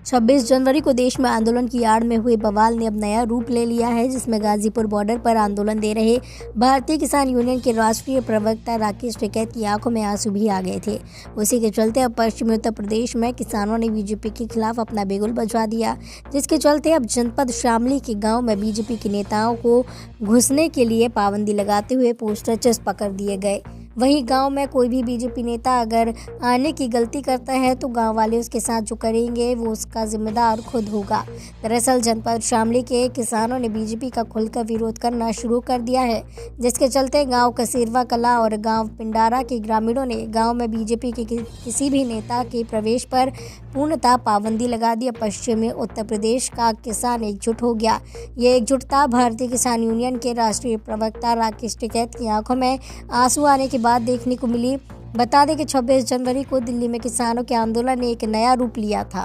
26 जनवरी को देश में आंदोलन की आड़ में हुए बवाल ने अब नया रूप ले लिया है, जिसमें गाजीपुर बॉर्डर पर आंदोलन दे रहे भारतीय किसान यूनियन के राष्ट्रीय प्रवक्ता राकेश टिकैत की आंखों में आंसू भी आ गए थे। उसी के चलते अब पश्चिमी उत्तर प्रदेश में किसानों ने बीजेपी के खिलाफ अपना बिगुल बजा दिया, जिसके चलते अब जनपद शामली के गाँव में बीजेपी के नेताओं को घुसने के लिए पाबंदी लगाते हुए पोस्टर चस्प पकड़ दिए गए। वहीं गांव में कोई भी बीजेपी नेता अगर आने की गलती करता है तो गांव वाले उसके साथ जो करेंगे वो उसका जिम्मेदार खुद होगा। दरअसल जनपद शामली के किसानों ने बीजेपी का खुलकर विरोध करना शुरू कर दिया है, जिसके चलते गांव कसेरवा कला और गांव पिंडारा के ग्रामीणों ने गांव में बीजेपी के किसी भी नेता के प्रवेश पर पूर्णतः पाबंदी लगा दी। पश्चिमी उत्तर प्रदेश का किसान एकजुट हो गया। ये एकजुटता भारतीय किसान यूनियन के राष्ट्रीय प्रवक्ता राकेश टिकैत की आंखों में आंसू आने के बाद देखने को मिली। बता दें कि 26 जनवरी को दिल्ली में किसानों के आंदोलन ने एक नया रूप लिया था।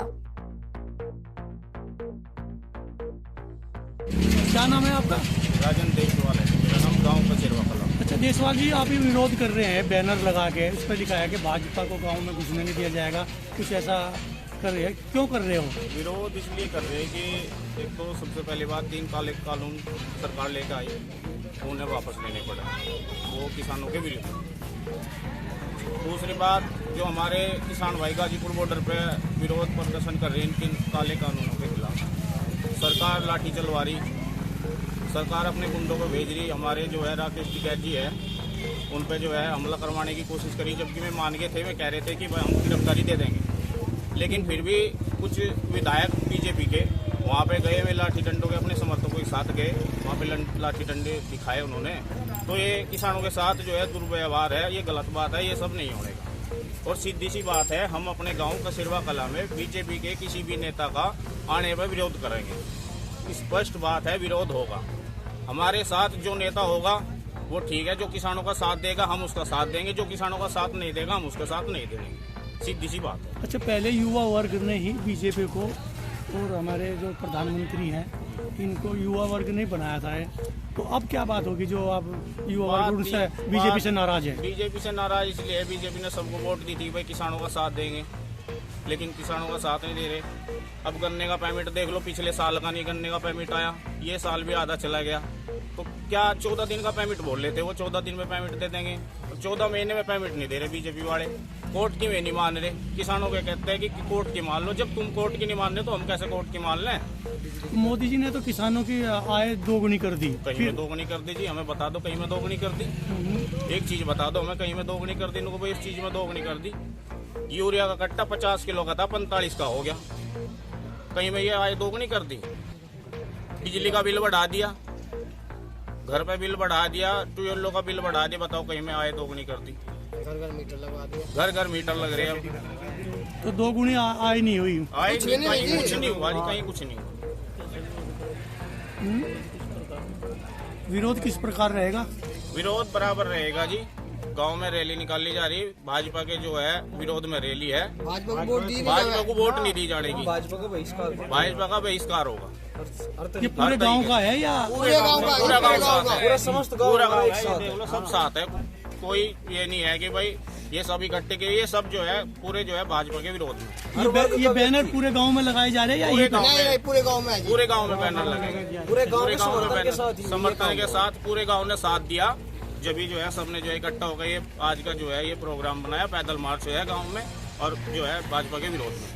क्या नाम है आपका? राजन देशवाल है मेरा नाम, गाँव कसेरवा कला। अच्छा देशवाल जी, आप ये विरोध कर रहे हैं, बैनर लगा के उस पर लिखा है कि भाजपा को गांव में घुसने नहीं दिया जाएगा, कुछ ऐसा कर रहे हैं, क्यों कर रहे हो? विरोध इसलिए कर रहे हैं कि एक तो सबसे पहली बात 3 काले कानून सरकार लेकर आई, उन्हें वापस लेने पड़ा, वो किसानों के विरुद्ध। दूसरी बात, जो हमारे किसान भाई गाजीपुर बॉर्डर पे विरोध प्रदर्शन कर रहे हैं इन काले कानूनों के खिलाफ, सरकार लाठी चलवा रही, सरकार अपने गुंडों को भेज रही। हमारे जो है राकेश टिकैत जी है, उन पे जो है हमला करवाने की कोशिश करी, जबकि मैं मान गए थे, वे कह रहे थे कि भाई हम गिरफ्तारी दे देंगे, लेकिन फिर भी कुछ विधायक बीजेपी के वहाँ पे गए, वे लाठी डंडों के अपने समर्थकों के साथ गए, वहाँ पे लाठी डंडे दिखाए उन्होंने। तो ये किसानों के साथ जो है दुर्व्यवहार है, ये गलत बात है, ये सब नहीं होने का। और सीधी सी बात है, हम अपने गांव कसेरवा कला में बीजेपी के किसी भी नेता का आने पर विरोध करेंगे। स्पष्ट बात है, विरोध होगा। हमारे साथ जो नेता होगा वो ठीक है, जो किसानों का साथ देगा हम उसका साथ देंगे, जो किसानों का साथ नहीं देगा हम उसका साथ नहीं देंगे, सीधी सी बात है। अच्छा, पहले युवा वर्ग ने ही बीजेपी को और हमारे जो प्रधानमंत्री हैं इनको युवा वर्ग ने बनाया था, तो अब क्या बात होगी जो अब युवा वर्ग उनसे बीजेपी से नाराज है? बीजेपी से नाराज इसलिए है, बीजेपी ने सबको वोट दी थी भाई किसानों का साथ देंगे, लेकिन किसानों का साथ नहीं दे रहे। अब गन्ने का पेमेंट देख लो, पिछले साल का नहीं गन्ने का पेमेंट आया, ये साल भी आधा चला गया। तो क्या 14 दिन का पेमेंट बोल रहे थे, वो 14 दिन में पेमेंट दे देंगे, 14 महीने में पेमेंट नहीं दे रहे बीजेपी वाले। कोर्ट की में नहीं मान रहे, किसानों के कहते हैं कि कोर्ट की मान लो। जब तुम कोर्ट की नहीं मान रहे तो हम कैसे कोर्ट की मान लें? मोदी जी ने तो किसानों की आय दोगुनी कर दी। कहीं में दोगुनी कर दी जी, हमें बता दो कहीं में दोगुनी कर दी, एक चीज बता दो हमें कहीं में दोगुनी कर दी। भाई इस चीज में दोगुनी कर दी, यूरिया का कट्टा 50 किलो का था 45 का हो गया, कहीं में ये आय दोगुनी कर दी। बिजली का बिल बढ़ा दिया, घर पे बिल बढ़ा दिया, ट्यूबवेलों का बिल बढ़ा दिया, बताओ कहीं में आय दोगुनी कर दी। घर घर मीटर लगा दिया, घर घर मीटर लग रहे हैं। तो दोगुनी आय नहीं हुई, आय कुछ नहीं हुआ जी, कहीं कुछ नहीं हुआ। विरोध किस प्रकार रहेगा? विरोध बराबर रहेगा जी। गांव में रैली निकाली जा रही, भाजपा के जो है विरोध में रैली है, भाजपा को वोट नहीं दी जाएगी, भाजपा का बहिष्कार होगा। ये पूरे गांव का है या पूरे गांव का? पूरा गांव सब साथ है, कोई ये नहीं है कि भाई ये सब इकट्ठे के, ये सब जो है पूरे जो है भाजपा के विरोध में। ये बैनर पूरे गांव में लगाए जा रहे हैं या पूरे गांव में बैनर लगेंगे, पूरे गांव में समर्थन के साथ पूरे गांव ने साथ दिया। जब भी जो है सबने जो है इकट्ठा हो गए, ये आज का जो है ये प्रोग्राम बनाया, पैदल मार्च है गांव में और जो है भाजपा के विरोध में।